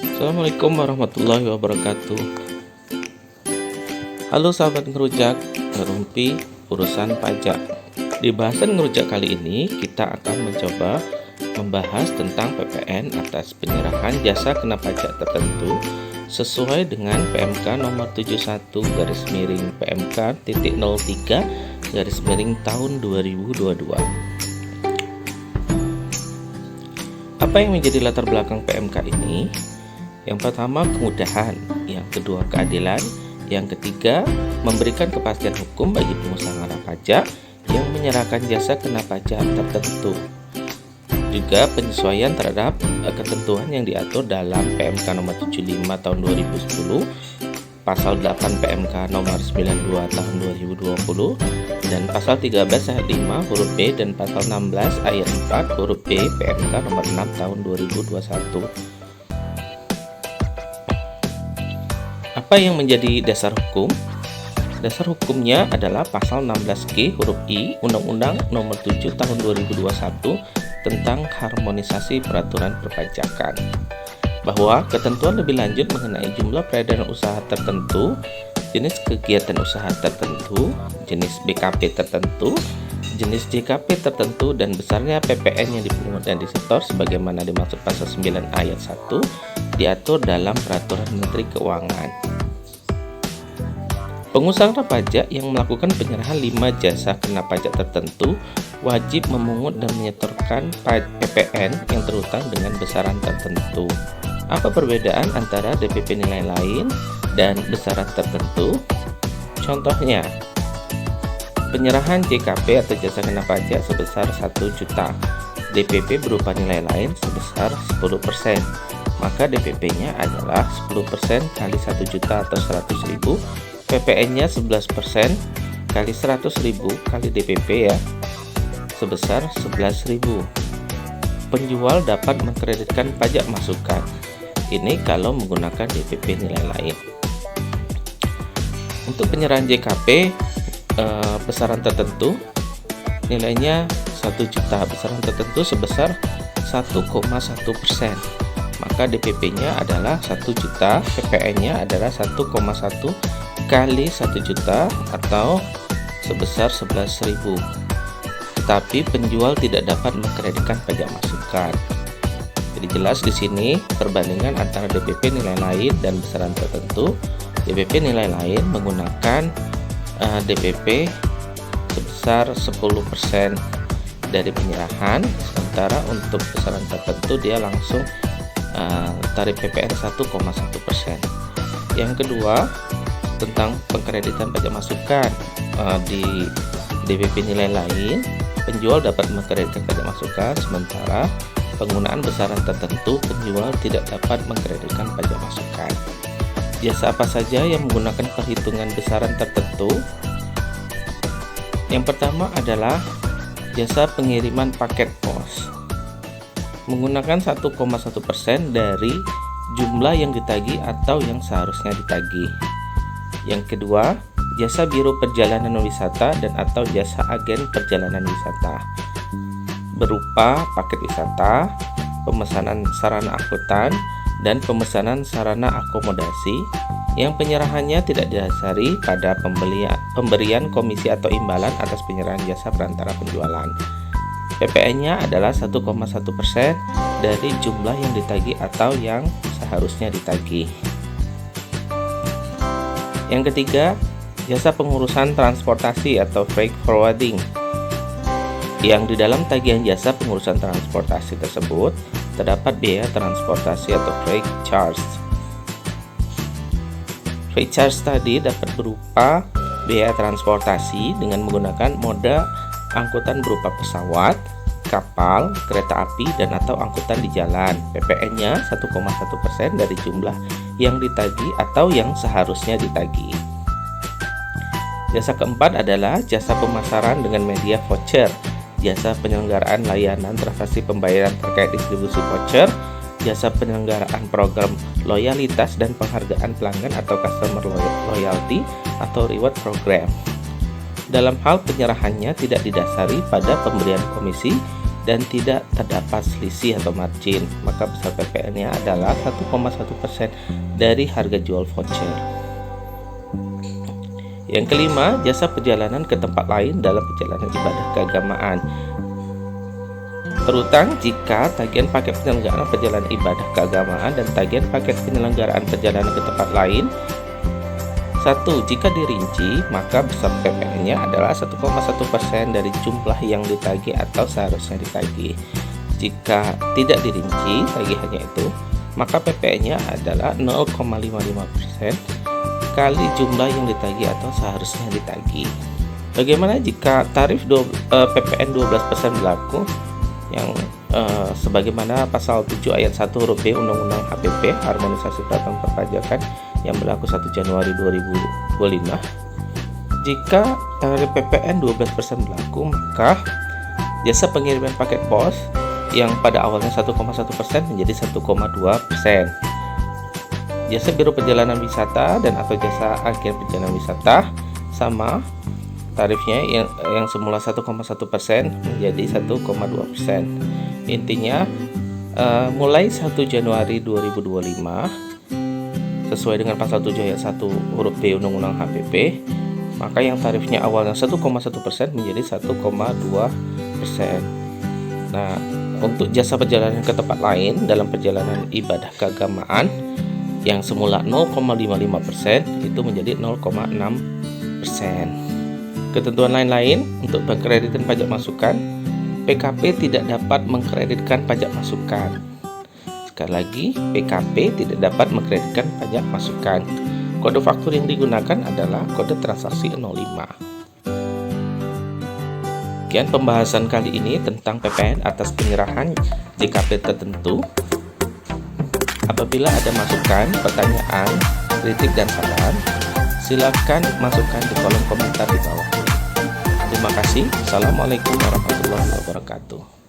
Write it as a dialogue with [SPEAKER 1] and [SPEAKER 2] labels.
[SPEAKER 1] Assalamualaikum warahmatullahi wabarakatuh. Halo sahabat ngerujak, ngerumpi urusan pajak. Di bahasan ngerujak kali ini kita akan mencoba membahas tentang PPN atas penyerahan jasa kena pajak tertentu sesuai dengan PMK nomor 71 PMK titik 03 tahun 2022. Apa yang menjadi latar belakang PMK ini? Yang pertama kemudahan, yang kedua keadilan, yang ketiga memberikan kepastian hukum bagi pengusaha pajak yang menyerahkan jasa kena pajak tertentu. Juga penyesuaian terhadap ketentuan yang diatur dalam PMK nomor 75 tahun 2010, pasal 8 PMK nomor 92 tahun 2020, dan pasal 13 ayat 5 huruf B dan pasal 16 ayat 4 huruf B PMK nomor 6 tahun 2021. Apa yang menjadi dasar hukum? Dasar hukumnya adalah pasal 16G huruf I Undang-Undang nomor 7 tahun 2021 tentang harmonisasi peraturan perpajakan, bahwa ketentuan lebih lanjut mengenai jumlah peredaran usaha tertentu, jenis kegiatan usaha tertentu, jenis BKP tertentu, jenis JKP tertentu, dan besarnya PPN yang dipungut dan disetor sebagaimana dimaksud pasal 9 ayat 1 diatur dalam peraturan Menteri Keuangan. Pengusaha pajak yang melakukan penyerahan 5 jasa kena pajak tertentu wajib memungut dan menyetorkan PPN yang terutang dengan besaran tertentu. Apa perbedaan antara DPP nilai lain dan besaran tertentu? Contohnya, penyerahan JKP atau jasa kena pajak sebesar 1 juta, DPP berupa nilai lain sebesar 10%, maka DPP-nya adalah 10% kali 1 juta atau 100.000, PPN-nya 11% kali 100.000 kali DPP ya, sebesar 11.000. Penjual dapat mengkreditkan pajak masukan. Ini kalau menggunakan DPP nilai lain. Untuk penyerahan JKP besaran tertentu, nilainya 1 juta, besaran tertentu sebesar 1,1%. Maka DPP-nya adalah 1 juta, PPN-nya adalah 1,1 kali 1 juta atau sebesar 11.000. Tetapi penjual tidak dapat mengkreditkan pajak masukan. Jadi jelas di sini perbandingan antara DPP nilai lain dan besaran tertentu. DPP nilai lain menggunakan DPP sebesar 10% dari penyerahan, sementara untuk besaran tertentu dia langsung tarif PPN 1,1%. Yang kedua, tentang pengkreditan pajak masukan. Di DPP nilai lain, penjual dapat mengkreditkan pajak masukan, sementara penggunaan besaran tertentu penjual tidak dapat mengkreditkan pajak masukan. Jasa apa saja yang menggunakan perhitungan besaran tertentu? Yang pertama adalah jasa pengiriman paket pos, menggunakan 1,1% dari jumlah yang ditagih atau yang seharusnya ditagih. Yang kedua, jasa biro perjalanan wisata dan atau jasa agen perjalanan wisata, berupa paket wisata, pemesanan sarana angkutan, dan pemesanan sarana akomodasi yang penyerahannya tidak didasari pada pemberian komisi atau imbalan atas penyerahan jasa perantara penjualan. PPN-nya adalah 1,1% dari jumlah yang ditagih atau yang seharusnya ditagih. Yang ketiga, jasa pengurusan transportasi atau freight forwarding, yang di dalam tagihan jasa pengurusan transportasi tersebut terdapat biaya transportasi atau freight charge. Freight charge tadi dapat berupa biaya transportasi dengan menggunakan moda angkutan berupa pesawat, kapal, kereta api, dan atau angkutan di jalan. PPN-nya 1,1% dari jumlah yang ditagih atau yang seharusnya ditagih. Jasa keempat adalah jasa pemasaran dengan media voucher, jasa penyelenggaraan layanan transaksi pembayaran terkait distribusi voucher, jasa penyelenggaraan program loyalitas dan penghargaan pelanggan atau customer loyalty atau reward program. Dalam hal penyerahannya tidak didasari pada pemberian komisi, dan tidak terdapat selisih atau margin, maka besar PPN-nya adalah 1,1% dari harga jual voucher. Yang kelima, jasa perjalanan ke tempat lain dalam perjalanan ibadah keagamaan. Terutang jika tagihan paket penyelenggaraan perjalanan ibadah keagamaan dan tagihan paket penyelenggaraan perjalanan ke tempat lain. 1. Jika dirinci, maka besar PPN-nya adalah 1,1% dari jumlah yang ditagih atau seharusnya ditagih. Jika tidak dirinci tagihannya itu, maka PPN-nya adalah 0,55% kali jumlah yang ditagih atau seharusnya ditagih. Bagaimana jika tarif PPN 12% berlaku yang sebagaimana pasal 7 ayat 1 huruf B Undang-Undang HPP Harmonisasi Peraturan Perpajakan yang berlaku 1 Januari 2025. Jika tarif PPN 12% berlaku, maka jasa pengiriman paket pos yang pada awalnya 1,1% menjadi 1,2%. Jasa biro perjalanan wisata dan atau jasa agen perjalanan wisata sama tarifnya yang semula 1,1% menjadi 1,2%. Intinya mulai 1 Januari 2025 sesuai dengan pasal 7 ayat 1 huruf B Undang-Undang HPP, maka yang tarifnya awalnya 1,1% menjadi 1,2%. Nah, untuk jasa perjalanan ke tempat lain dalam perjalanan ibadah keagamaan yang semula 0,55% itu menjadi 0,6%. Ketentuan lain-lain untuk pengkreditan pajak masukan, PKP tidak dapat mengkreditkan pajak masukan. Sekali lagi, PKP tidak dapat mengkreditkan pajak masukan. Kode faktur yang digunakan adalah kode transaksi 05. Sekian pembahasan kali ini tentang PPN atas penyerahan JKP tertentu. Apabila ada masukan, pertanyaan, kritik, dan saran, silakan masukkan di kolom komentar di bawah. Terima kasih. Assalamualaikum warahmatullahi wabarakatuh.